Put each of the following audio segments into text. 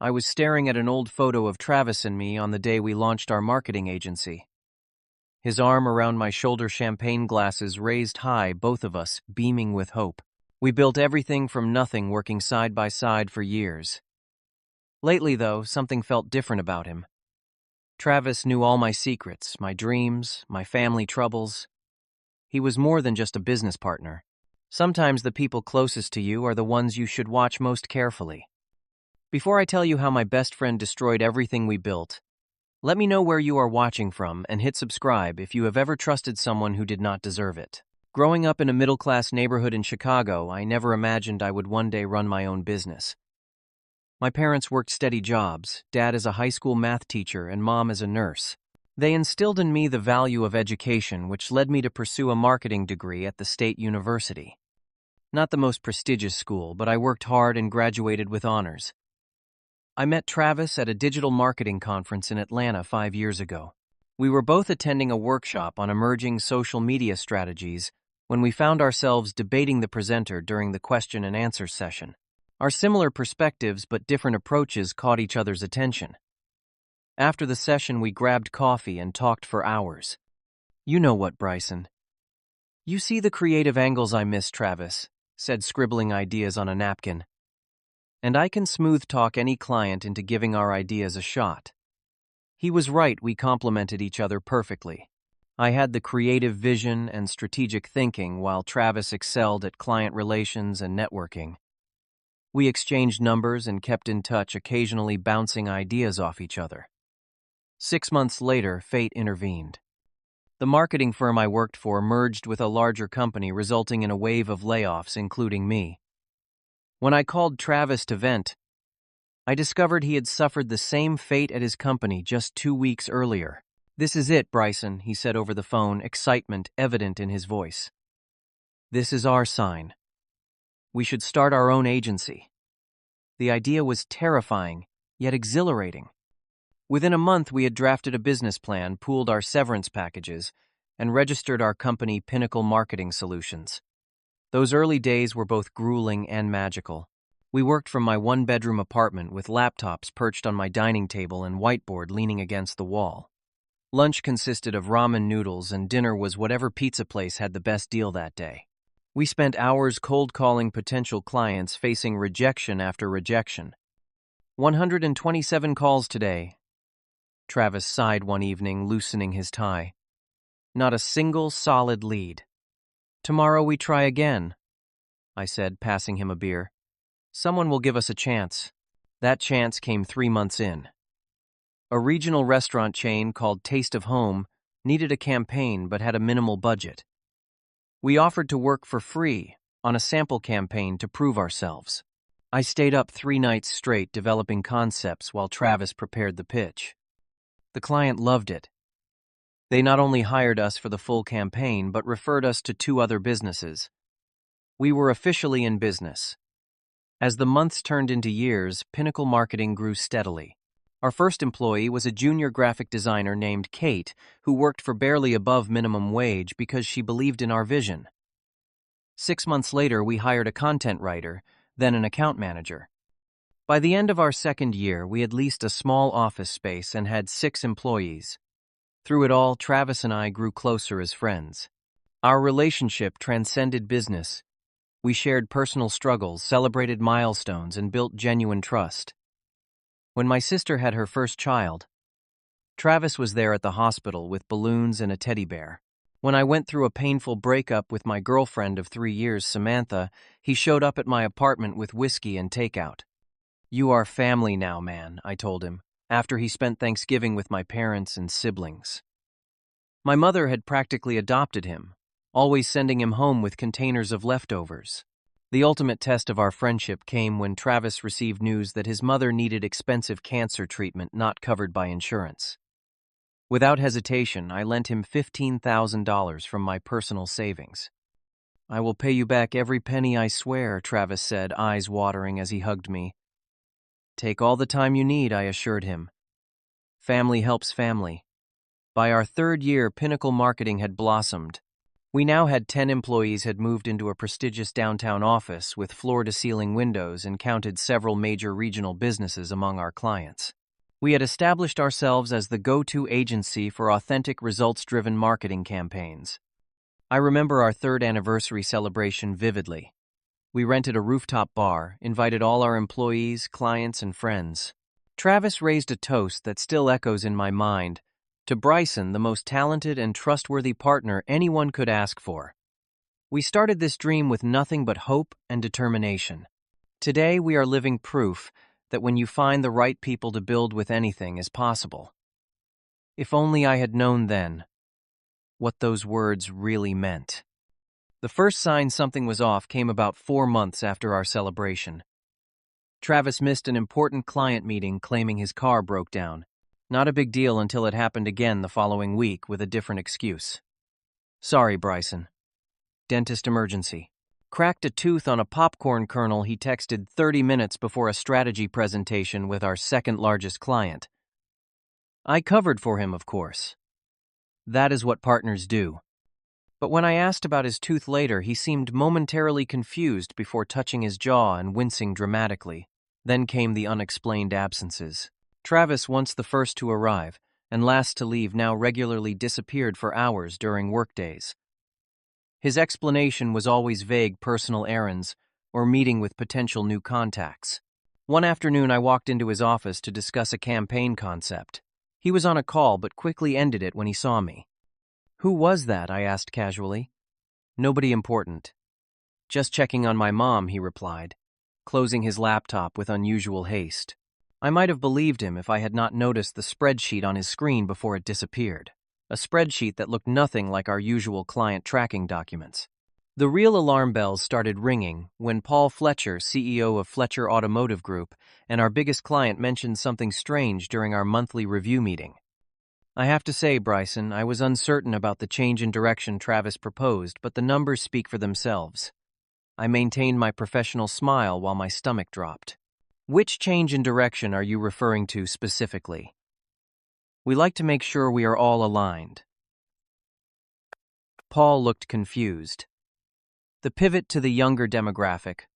I was staring at an old photo of Travis and me on the day we launched our marketing agency. His arm around my shoulder, champagne glasses raised high, both of us beaming with hope. We built everything from nothing, working side by side for years. Lately, though, something felt different about him. Travis knew all my secrets, my dreams, my family troubles. He was more than just a business partner. Sometimes the people closest to you are the ones you should watch most carefully. Before I tell you how my best friend destroyed everything we built, let me know where you are watching from and hit subscribe if you have ever trusted someone who did not deserve it. Growing up in a middle-class neighborhood in Chicago, I never imagined I would one day run my own business. My parents worked steady jobs, dad as a high school math teacher and mom as a nurse. They instilled in me the value of education, which led me to pursue a marketing degree at the State University. Not the most prestigious school, but I worked hard and graduated with honors. I met Travis at a digital marketing conference in Atlanta 5 years ago. We were both attending a workshop on emerging social media strategies when we found ourselves debating the presenter during the question and answer session. Our similar perspectives but different approaches caught each other's attention. After the session, we grabbed coffee and talked for hours. "You know what, Bryson? You see the creative angles I miss," Travis said, scribbling ideas on a napkin. "And I can smooth talk any client into giving our ideas a shot." He was right, we complemented each other perfectly. I had the creative vision and strategic thinking, while Travis excelled at client relations and networking. We exchanged numbers and kept in touch, occasionally bouncing ideas off each other. 6 months later, fate intervened. The marketing firm I worked for merged with a larger company, resulting in a wave of layoffs, including me. When I called Travis to vent, I discovered he had suffered the same fate at his company just 2 weeks earlier. "This is it, Bryson," he said over the phone, excitement evident in his voice. "This is our sign. We should start our own agency." The idea was terrifying, yet exhilarating. Within a month, we had drafted a business plan, pooled our severance packages, and registered our company, Pinnacle Marketing Solutions. Those early days were both grueling and magical. We worked from my one-bedroom apartment with laptops perched on my dining table and whiteboard leaning against the wall. Lunch consisted of ramen noodles, and dinner was whatever pizza place had the best deal that day. We spent hours cold-calling potential clients, facing rejection after rejection. 127 calls today. Travis sighed one evening, loosening his tie. Not a single solid lead. "Tomorrow we try again," I said, passing him a beer. "Someone will give us a chance." That chance came 3 months in. A regional restaurant chain called Taste of Home needed a campaign but had a minimal budget. We offered to work for free on a sample campaign to prove ourselves. I stayed up 3 nights straight developing concepts while Travis prepared the pitch. The client loved it. They not only hired us for the full campaign, but referred us to 2 other businesses. We were officially in business. As the months turned into years, Pinnacle Marketing grew steadily. Our first employee was a junior graphic designer named Kate, who worked for barely above minimum wage because she believed in our vision. 6 months later, we hired a content writer, then an account manager. By the end of our 2nd year, we had leased a small office space and had 6 employees. Through it all, Travis and I grew closer as friends. Our relationship transcended business. We shared personal struggles, celebrated milestones, and built genuine trust. When my sister had her first child, Travis was there at the hospital with balloons and a teddy bear. When I went through a painful breakup with my girlfriend of 3 years, Samantha, he showed up at my apartment with whiskey and takeout. "You are family now, man," I told him, after he spent Thanksgiving with my parents and siblings. My mother had practically adopted him, always sending him home with containers of leftovers. The ultimate test of our friendship came when Travis received news that his mother needed expensive cancer treatment not covered by insurance. Without hesitation, I lent him $15,000 from my personal savings. "I will pay you back every penny, I swear," Travis said, eyes watering as he hugged me. "Take all the time you need," I assured him. Family helps family. By our 3rd year, Pinnacle Marketing had blossomed. We now had 10 employees had moved into a prestigious downtown office with floor-to-ceiling windows and counted several major regional businesses among our clients. We had established ourselves as the go-to agency for authentic, results-driven marketing campaigns. I remember our third anniversary celebration vividly. We rented a rooftop bar, invited all our employees, clients, and friends. Travis raised a toast that still echoes in my mind, to Bryson, the most talented and trustworthy partner anyone could ask for. We started this dream with nothing but hope and determination. Today, we are living proof that when you find the right people to build with, anything is possible. If only I had known then what those words really meant. The first sign something was off came about 4 months after our celebration. Travis missed an important client meeting claiming his car broke down. Not a big deal until it happened again the following week with a different excuse. Sorry, Bryson. Dentist emergency. Cracked a tooth on a popcorn kernel he texted 30 minutes before a strategy presentation with our second largest client. I covered for him, of course. That is what partners do. But when I asked about his tooth later, he seemed momentarily confused before touching his jaw and wincing dramatically. Then came the unexplained absences. Travis, once the first to arrive and last to leave, now regularly disappeared for hours during workdays. His explanation was always vague personal errands or meeting with potential new contacts. One afternoon, I walked into his office to discuss a campaign concept. He was on a call but quickly ended it when he saw me. Who was that? I asked casually. Nobody important. Just checking on my mom, he replied, closing his laptop with unusual haste. I might have believed him if I had not noticed the spreadsheet on his screen before it disappeared. A spreadsheet that looked nothing like our usual client tracking documents. The real alarm bells started ringing when Paul Fletcher, CEO of Fletcher Automotive Group, and our biggest client mentioned something strange during our monthly review meeting. I have to say, Bryson, I was uncertain about the change in direction Travis proposed, but the numbers speak for themselves. I maintained my professional smile while my stomach dropped. Which change in direction are you referring to specifically? We like to make sure we are all aligned. Paul looked confused. The pivot to the younger demographic.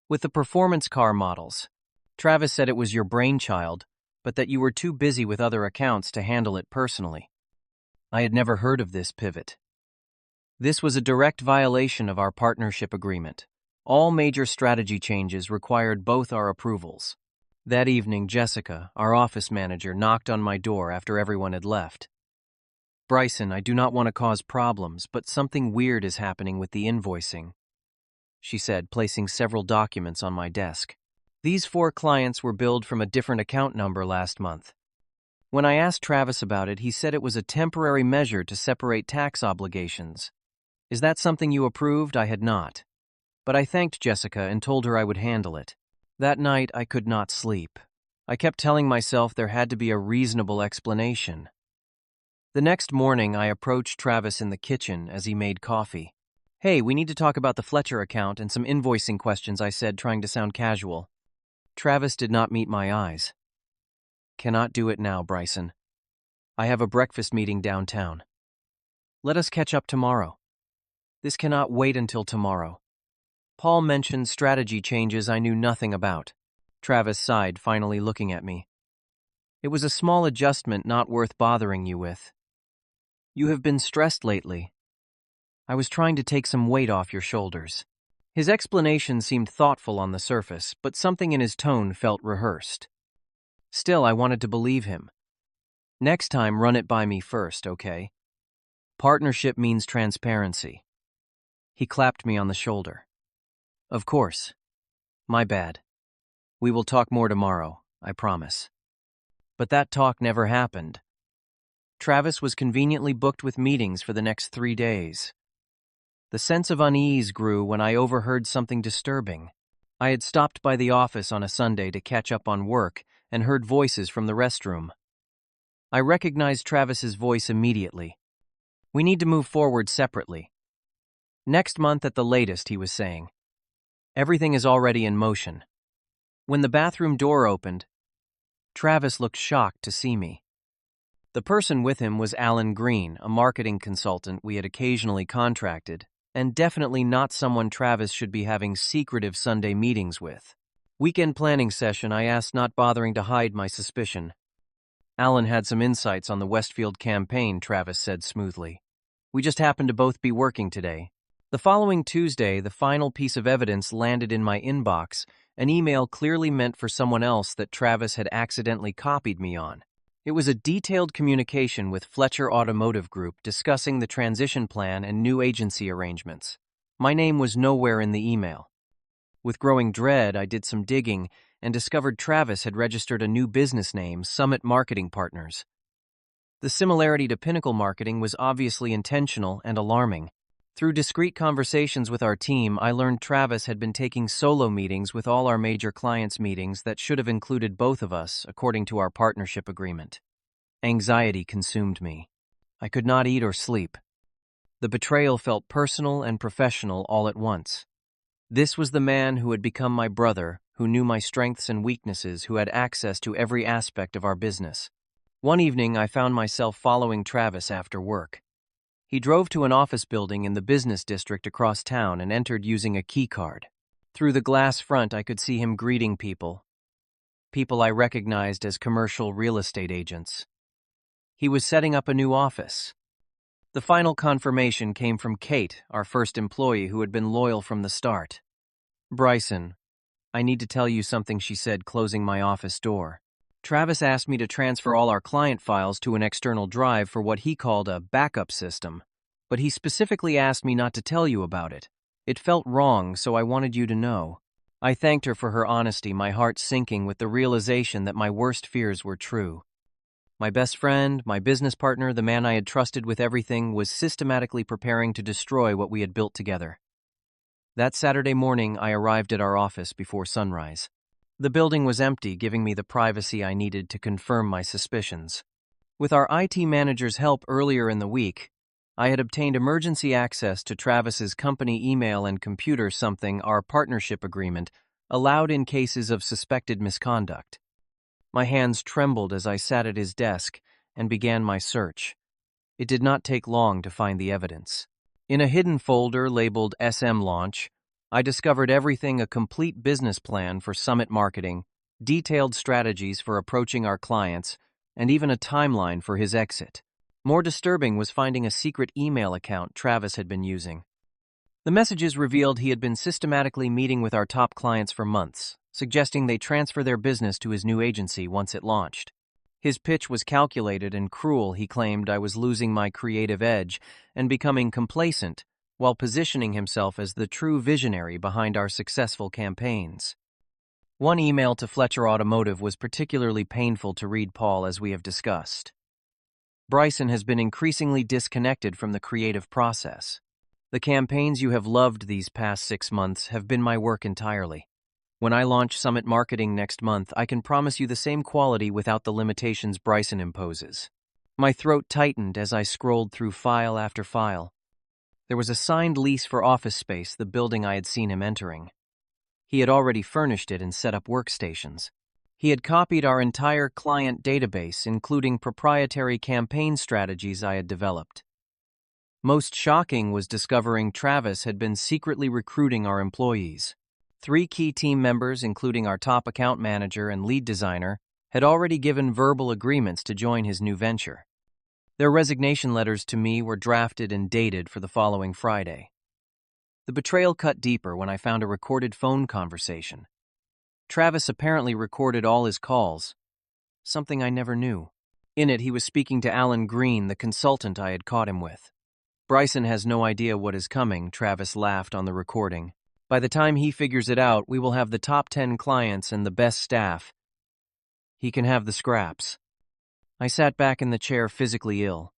With the performance car models, Travis said it was your brainchild, but that you were too busy with other accounts to handle it personally. I had never heard of this pivot. This was a direct violation of our partnership agreement. All major strategy changes required both our approvals. That evening, Jessica, our office manager, knocked on my door after everyone had left. Bryson, I do not want to cause problems, but something weird is happening with the invoicing, she said, placing several documents on my desk. These 4 clients were billed from a different account number last month. When I asked Travis about it, he said it was a temporary measure to separate tax obligations. Is that something you approved? I had not. But I thanked Jessica and told her I would handle it. That night, I could not sleep. I kept telling myself there had to be a reasonable explanation. The next morning, I approached Travis in the kitchen as he made coffee. Hey, we need to talk about the Fletcher account and some invoicing questions, I said, trying to sound casual. Travis did not meet my eyes. Cannot do it now, Bryson. I have a breakfast meeting downtown. Let us catch up tomorrow. This cannot wait until tomorrow. Paul mentioned strategy changes I knew nothing about. Travis sighed, finally looking at me. It was a small adjustment not worth bothering you with. You have been stressed lately. I was trying to take some weight off your shoulders. His explanation seemed thoughtful on the surface, but something in his tone felt rehearsed. Still, I wanted to believe him. Next time, run it by me first, okay? Partnership means transparency. He clapped me on the shoulder. Of course. My bad. We will talk more tomorrow, I promise. But that talk never happened. Travis was conveniently booked with meetings for the next 3 days. The sense of unease grew when I overheard something disturbing. I had stopped by the office on a Sunday to catch up on work and heard voices from the restroom. I recognized Travis's voice immediately. We need to move forward separately. Next month at the latest, he was saying. Everything is already in motion. When the bathroom door opened, Travis looked shocked to see me. The person with him was Alan Green, a marketing consultant we had occasionally contracted, and definitely not someone Travis should be having secretive Sunday meetings with. Weekend planning session, I asked, not bothering to hide my suspicion. Alan had some insights on the Westfield campaign, Travis said smoothly. We just happened to both be working today. The following Tuesday, the final piece of evidence landed in my inbox, an email clearly meant for someone else that Travis had accidentally copied me on. It was a detailed communication with Fletcher Automotive Group discussing the transition plan and new agency arrangements. My name was nowhere in the email. With growing dread, I did some digging and discovered Travis had registered a new business name, Summit Marketing Partners. The similarity to Pinnacle Marketing was obviously intentional and alarming. Through discreet conversations with our team, I learned Travis had been taking solo meetings with all our major clients' meetings that should have included both of us, according to our partnership agreement. Anxiety consumed me. I could not eat or sleep. The betrayal felt personal and professional all at once. This was the man who had become my brother, who knew my strengths and weaknesses, who had access to every aspect of our business. One evening, I found myself following Travis after work. He drove to an office building in the business district across town and entered using a key card. Through the glass front, I could see him greeting people I recognized as commercial real estate agents. He was setting up a new office. The final confirmation came from Kate, our first employee who had been loyal from the start. "Bryson, I need to tell you something," she said, closing my office door. "Travis asked me to transfer all our client files to an external drive for what he called a backup system, but he specifically asked me not to tell you about it. It felt wrong, so I wanted you to know." I thanked her for her honesty, my heart sinking with the realization that my worst fears were true. My best friend, my business partner, the man I had trusted with everything, was systematically preparing to destroy what we had built together. That Saturday morning, I arrived at our office before sunrise. The building was empty, giving me the privacy I needed to confirm my suspicions. With our IT manager's help earlier in the week, I had obtained emergency access to Travis's company email and computer, something our partnership agreement allowed in cases of suspected misconduct. My hands trembled as I sat at his desk and began my search. It did not take long to find the evidence. In a hidden folder labeled SM Launch, I discovered everything: a complete business plan for Summit Marketing, detailed strategies for approaching our clients, and even a timeline for his exit. More disturbing was finding a secret email account Travis had been using. The messages revealed he had been systematically meeting with our top clients for months, suggesting they transfer their business to his new agency once it launched. His pitch was calculated and cruel. He claimed I was losing my creative edge and becoming complacent, while positioning himself as the true visionary behind our successful campaigns. One email to Fletcher Automotive was particularly painful to read, Paul, as we have discussed. "Bryson has been increasingly disconnected from the creative process. The campaigns you have loved these past 6 months have been my work entirely. When I launch Summit Marketing next month, I can promise you the same quality without the limitations Bryson imposes." My throat tightened as I scrolled through file after file. There was a signed lease for office space, the building I had seen him entering. He had already furnished it and set up workstations. He had copied our entire client database, including proprietary campaign strategies I had developed. Most shocking was discovering Travis had been secretly recruiting our employees. 3 key team members, including our top account manager and lead designer, had already given verbal agreements to join his new venture. Their resignation letters to me were drafted and dated for the following Friday. The betrayal cut deeper when I found a recorded phone conversation. Travis apparently recorded all his calls, something I never knew. In it, he was speaking to Alan Green, the consultant I had caught him with. "Bryson has no idea what is coming," Travis laughed on the recording. "By the time he figures it out, we will have the top 10 clients and the best staff. He can have the scraps." I sat back in the chair, physically ill.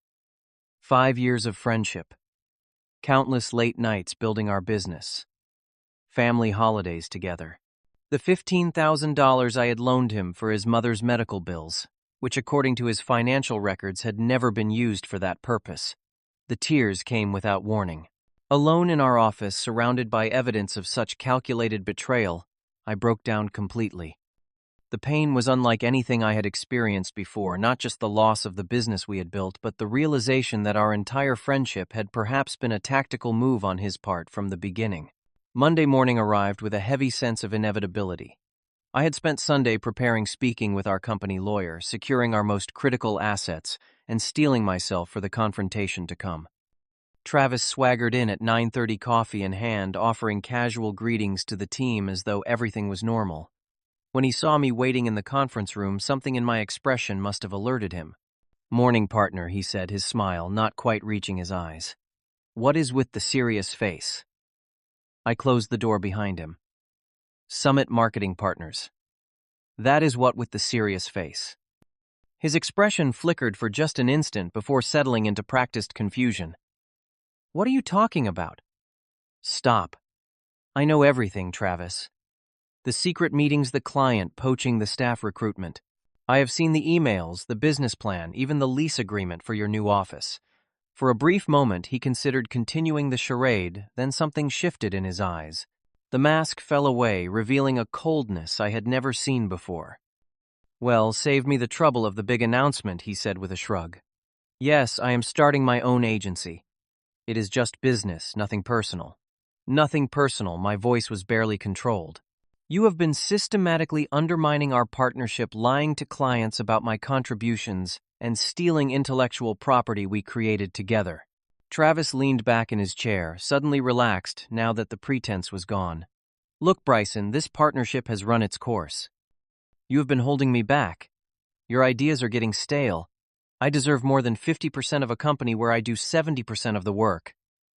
5 years of friendship. Countless late nights building our business. Family holidays together. The $15,000 I had loaned him for his mother's medical bills, which according to his financial records had never been used for that purpose. The tears came without warning. Alone in our office, surrounded by evidence of such calculated betrayal, I broke down completely. The pain was unlike anything I had experienced before, not just the loss of the business we had built, but the realization that our entire friendship had perhaps been a tactical move on his part from the beginning. Monday morning arrived with a heavy sense of inevitability. I had spent Sunday preparing speaking with our company lawyer, securing our most critical assets, and steeling myself for the confrontation to come. Travis swaggered in at 9:30, coffee in hand, offering casual greetings to the team as though everything was normal. When he saw me waiting in the conference room, something in my expression must have alerted him. "Morning, partner," he said, his smile not quite reaching his eyes. "What is with the serious face?" I closed the door behind him. "Summit Marketing Partners. That is what with the serious face." His expression flickered for just an instant before settling into practiced confusion. "What are you talking about?" "Stop. I know everything, Travis. The secret meetings, the client, poaching, the staff recruitment. I have seen the emails, the business plan, even the lease agreement for your new office." For a brief moment, he considered continuing the charade, then something shifted in his eyes. The mask fell away, revealing a coldness I had never seen before. "Well, save me the trouble of the big announcement," he said with a shrug. "Yes, I am starting my own agency. It is just business, nothing personal." "Nothing personal," my voice was barely controlled. "You have been systematically undermining our partnership, lying to clients about my contributions, and stealing intellectual property we created together." Travis leaned back in his chair, suddenly relaxed now that the pretense was gone. "Look, Bryson, this partnership has run its course. You have been holding me back. Your ideas are getting stale. I deserve more than 50% of a company where I do 70% of the work."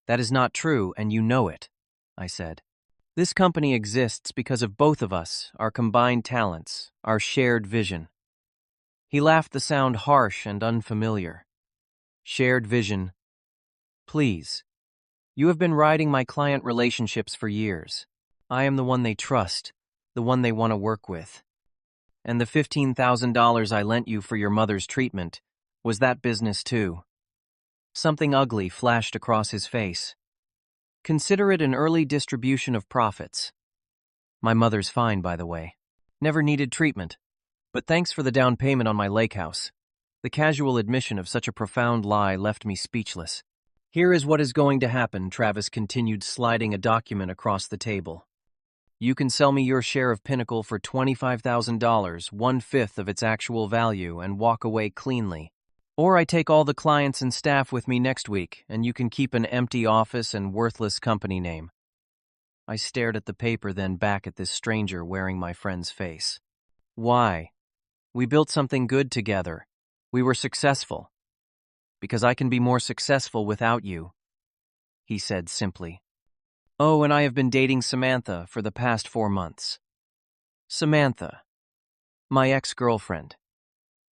"That is not true, and you know it," I said. "This company exists because of both of us, our combined talents, our shared vision." He laughed, the sound harsh and unfamiliar. "Shared vision. Please. You have been riding my client relationships for years. I am the one they trust, the one they want to work with. And the $15,000 I lent you for your mother's treatment, was that business too?" Something ugly flashed across his face. "Consider it an early distribution of profits. My mother's fine, by the way. Never needed treatment. But thanks for the down payment on my lake house." The casual admission of such a profound lie left me speechless. "Here is what is going to happen," Travis continued, sliding a document across the table. "You can sell me your share of Pinnacle for $25,000, 1/5 of its actual value, and walk away cleanly. Or I take all the clients and staff with me next week, and you can keep an empty office and worthless company name." I stared at the paper, then back at this stranger wearing my friend's face. "Why? We built something good together. We were successful." "Because I can be more successful without you," he said simply. "Oh, and I have been dating Samantha for the past 4 months." Samantha. My ex-girlfriend.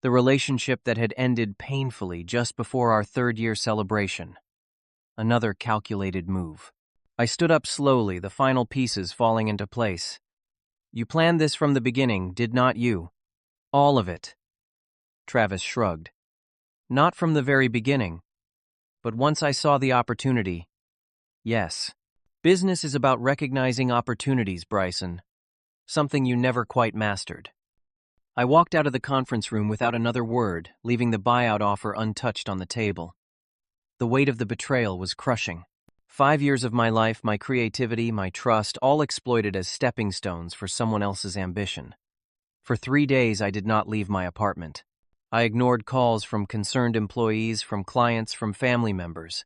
The relationship that had ended painfully just before our 3rd-year celebration. Another calculated move. I stood up slowly, the final pieces falling into place. "You planned this from the beginning, did not you? All of it." Travis shrugged. "Not from the very beginning. But once I saw the opportunity, yes. Business is about recognizing opportunities, Bryson. Something you never quite mastered." I walked out of the conference room without another word, leaving the buyout offer untouched on the table. The weight of the betrayal was crushing. 5 years of my life, my creativity, my trust, all exploited as stepping stones for someone else's ambition. For 3 days, I did not leave my apartment. I ignored calls from concerned employees, from clients, from family members.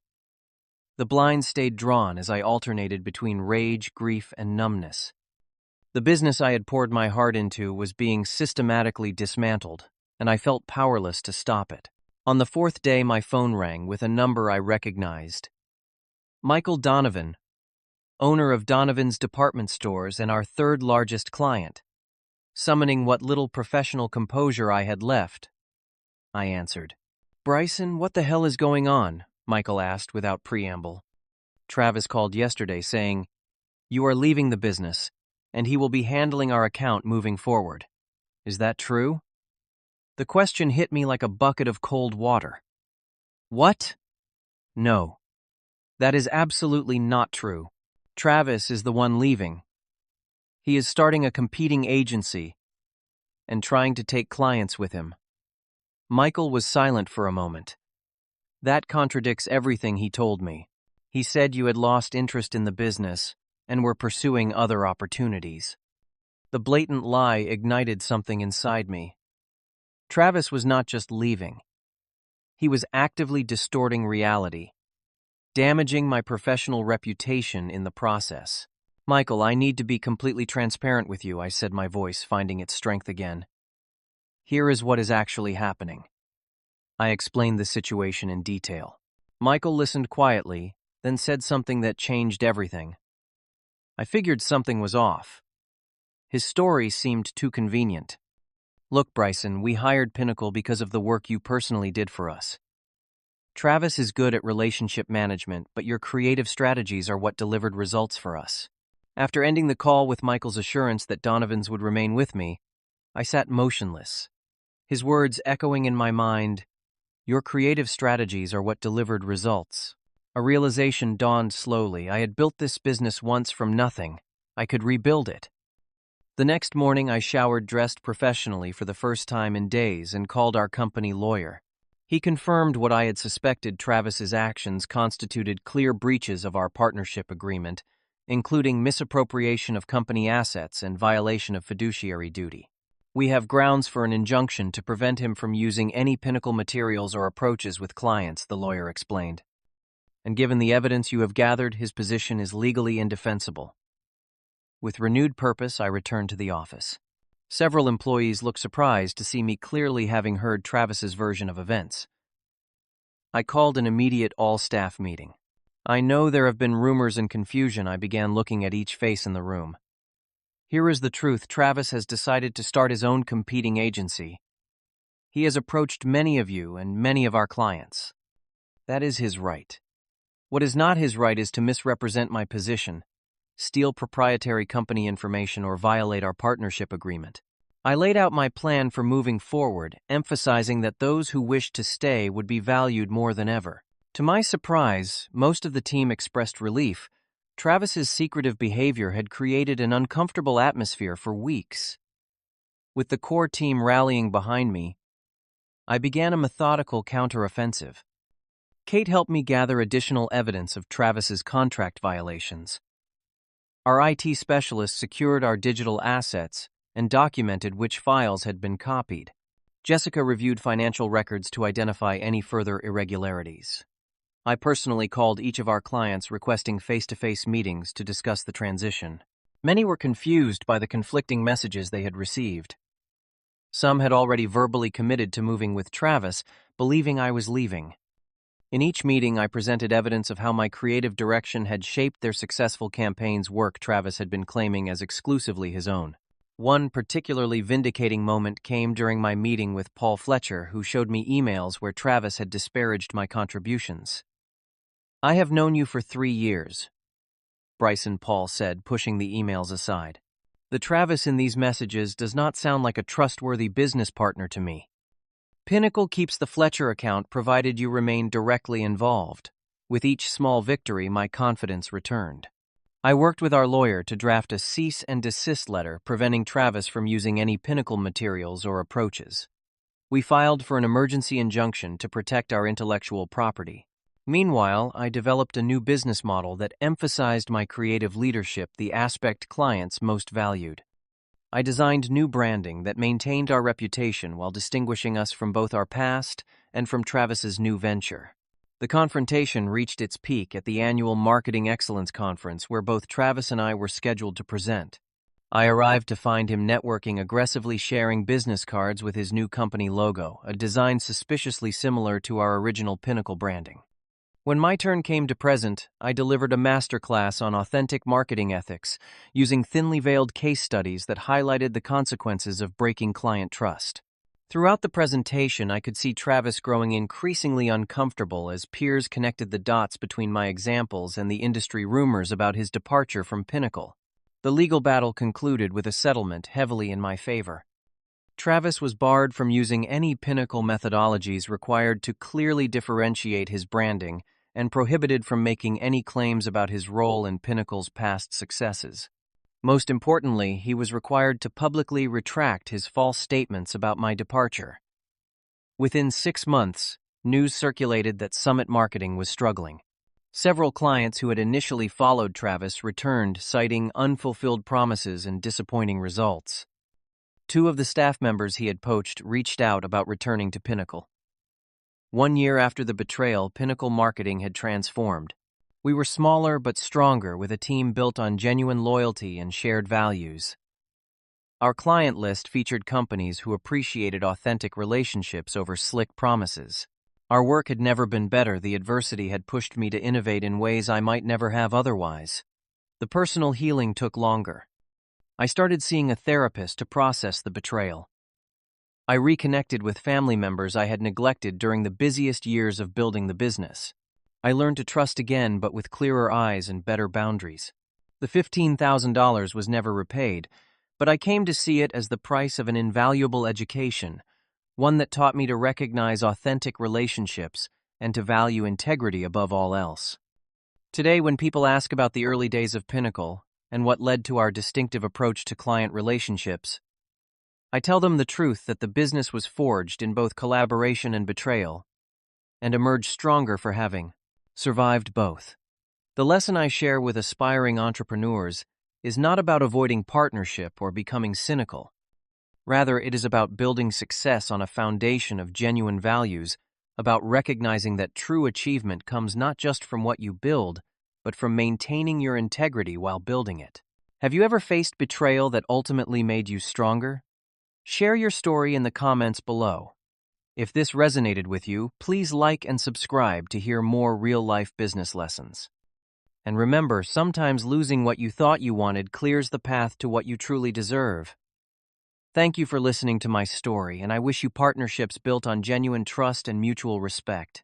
The blinds stayed drawn as I alternated between rage, grief, and numbness. The business I had poured my heart into was being systematically dismantled, and I felt powerless to stop it. On the 4th day, my phone rang with a number I recognized. Michael Donovan, owner of Donovan's department stores and our 3rd largest client. Summoning what little professional composure I had left, I answered. "Bryson, what the hell is going on?" Michael asked without preamble. "Travis called yesterday saying, 'You are leaving the business, and he will be handling our account moving forward.' Is that true?" The question hit me like a bucket of cold water. "What?" "No. That is absolutely not true. Travis is the one leaving. He is starting a competing agency, and trying to take clients with him. Michael was silent for a moment. That contradicts everything he told me. He said you had lost interest in the business and were pursuing other opportunities. The blatant lie ignited something inside me. Travis was not just leaving. He was actively distorting reality, damaging my professional reputation in the process. Michael, I need to be completely transparent with you, I said, my voice finding its strength again. Here is what is actually happening. I explained the situation in detail. Michael listened quietly, then said something that changed everything. I figured something was off. His story seemed too convenient. Look, Bryson, we hired Pinnacle because of the work you personally did for us. Travis is good at relationship management, but your creative strategies are what delivered results for us. After ending the call with Michael's assurance that Donovans would remain with me, I sat motionless. His words echoing in my mind, your creative strategies are what delivered results. A realization dawned slowly. I had built this business once from nothing. I could rebuild it. The next morning, I showered dressed professionally for the first time in days and called our company lawyer. He confirmed what I had suspected. Travis's actions constituted clear breaches of our partnership agreement, including misappropriation of company assets and violation of fiduciary duty. We have grounds for an injunction to prevent him from using any Pinnacle materials or approaches with clients, the lawyer explained. And given the evidence you have gathered, his position is legally indefensible. With renewed purpose, I returned to the office. Several employees looked surprised to see me clearly having heard Travis's version of events. I called an immediate all-staff meeting. I know there have been rumors and confusion. I began looking at each face in the room. Here is the truth. Travis has decided to start his own competing agency. He has approached many of you and many of our clients. That is his right. What is not his right is to misrepresent my position, steal proprietary company information, or violate our partnership agreement. I laid out my plan for moving forward, emphasizing that those who wished to stay would be valued more than ever. To my surprise, most of the team expressed relief. Travis's secretive behavior had created an uncomfortable atmosphere for weeks. With the core team rallying behind me, I began a methodical counteroffensive. Kate helped me gather additional evidence of Travis's contract violations. Our IT specialist secured our digital assets and documented which files had been copied. Jessica reviewed financial records to identify any further irregularities. I personally called each of our clients requesting face-to-face meetings to discuss the transition. Many were confused by the conflicting messages they had received. Some had already verbally committed to moving with Travis, believing I was leaving. In each meeting, I presented evidence of how my creative direction had shaped their successful campaigns. Work Travis had been claiming as exclusively his own. One particularly vindicating moment came during my meeting with Paul Fletcher, who showed me emails where Travis had disparaged my contributions. I have known you for 3 years, Bryson, Paul said, pushing the emails aside. The Travis in these messages does not sound like a trustworthy business partner to me. Pinnacle keeps the Fletcher account provided you remain directly involved. With each small victory, my confidence returned. I worked with our lawyer to draft a cease and desist letter preventing Travis from using any Pinnacle materials or approaches. We filed for an emergency injunction to protect our intellectual property. Meanwhile, I developed a new business model that emphasized my creative leadership, the aspect clients most valued. I designed new branding that maintained our reputation while distinguishing us from both our past and from Travis's new venture. The confrontation reached its peak at the annual Marketing Excellence Conference, where both Travis and I were scheduled to present. I arrived to find him networking, aggressively sharing business cards with his new company logo, a design suspiciously similar to our original Pinnacle branding. When my turn came to present, I delivered a masterclass on authentic marketing ethics, using thinly veiled case studies that highlighted the consequences of breaking client trust. Throughout the presentation, I could see Travis growing increasingly uncomfortable as peers connected the dots between my examples and the industry rumors about his departure from Pinnacle. The legal battle concluded with a settlement heavily in my favor. Travis was barred from using any Pinnacle methodologies required to clearly differentiate his branding and prohibited from making any claims about his role in Pinnacle's past successes. Most importantly, he was required to publicly retract his false statements about my departure. Within 6 months, news circulated that Summit Marketing was struggling. Several clients who had initially followed Travis returned, citing unfulfilled promises and disappointing results. 2 of the staff members he had poached reached out about returning to Pinnacle. 1 year after the betrayal, Pinnacle Marketing had transformed. We were smaller but stronger, with a team built on genuine loyalty and shared values. Our client list featured companies who appreciated authentic relationships over slick promises. Our work had never been better. The adversity had pushed me to innovate in ways I might never have otherwise. The personal healing took longer. I started seeing a therapist to process the betrayal. I reconnected with family members I had neglected during the busiest years of building the business. I learned to trust again, but with clearer eyes and better boundaries. The $15,000 was never repaid, but I came to see it as the price of an invaluable education, one that taught me to recognize authentic relationships and to value integrity above all else. Today, when people ask about the early days of Pinnacle and what led to our distinctive approach to client relationships, I tell them the truth that the business was forged in both collaboration and betrayal, and emerged stronger for having survived both. The lesson I share with aspiring entrepreneurs is not about avoiding partnership or becoming cynical. Rather, it is about building success on a foundation of genuine values, about recognizing that true achievement comes not just from what you build, but from maintaining your integrity while building it. Have you ever faced betrayal that ultimately made you stronger? Share your story in the comments below. If this resonated with you, please like and subscribe to hear more real-life business lessons. And remember, sometimes losing what you thought you wanted clears the path to what you truly deserve. Thank you for listening to my story, and I wish you partnerships built on genuine trust and mutual respect.